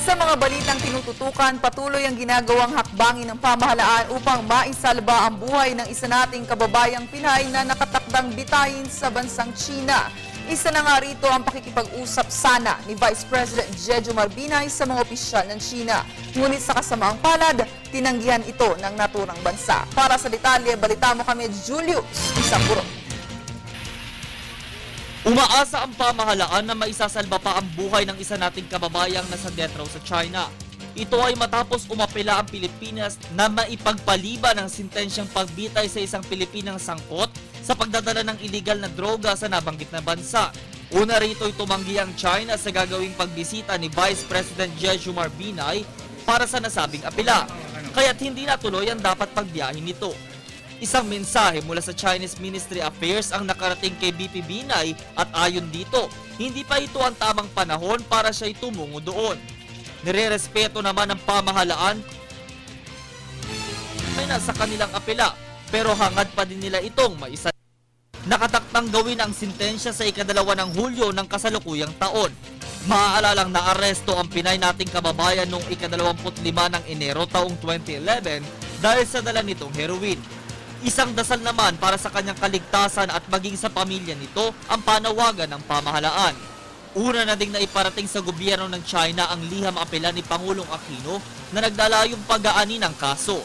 Sa mga balitang tinututukan, patuloy ang ginagawang hakbangin ng pamahalaan upang maisalba ang buhay ng isa nating kababayang Pinay na nakatakdang bitayin sa bansang China. Isa na nga rito ang pakikipag-usap sana ni Vice President Jeju Marbinay sa mga opisyal ng China. Ngunit sa kasamaang palad, tinanggihan ito ng naturang bansa. Para sa detalye, balita mo kami, Julius Isamburo. Umaasa ang pamahalaan na maisasalba pa ang buhay ng isa nating kababayang nasa death row sa China. Ito ay matapos umapela ang Pilipinas na maipagpaliban ang sentensyang pagbitay sa isang Pilipinang sangkot sa pagdadala ng iligal na droga sa nabanggit na bansa. Una rito'y tumanggi ang China sa gagawing pagbisita ni Vice President Jeju Marbinay para sa nasabing apela, kaya't hindi natuloy ang dapat pagbiyahin nito. Isang mensahe mula sa Chinese Ministry of Affairs ang nakarating kay BP Binay at ayon dito, hindi pa ito ang tamang panahon para siya'y tumungo doon. Nirerespeto naman ng pamahalaan ay nasa kanilang apela, pero hangad pa din nila itong maisa. Nakataktang gawin ang sintensya sa ika-2 ng Hulyo ng kasalukuyang taon. Maaalalang naaresto ang Pinay nating kababayan noong ika-25 ng Enero taong 2011 dahil sa dala nitong heroin. Isang dasal naman para sa kanyang kaligtasan at maging sa pamilya nito ang panawagan ng pamahalaan. Una na ding naiparating sa gobyerno ng China ang liham apela ni Pangulong Aquino na naglalayong pag-aani ng kaso.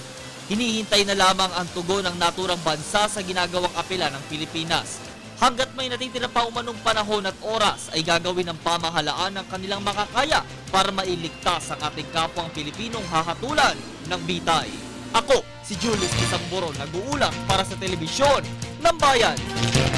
Hinihintay na lamang ang tugon ng naturang bansa sa ginagawang apela ng Pilipinas. Hanggat may natitira pa umanong panahon at oras ay gagawin ng pamahalaan ang kanilang makakaya para mailigtas ang ating kapwang Pilipinong hahatulan ng bitay. Ako, si Julius Isamburo, nag-uulat para sa telebisyon ng Bayan.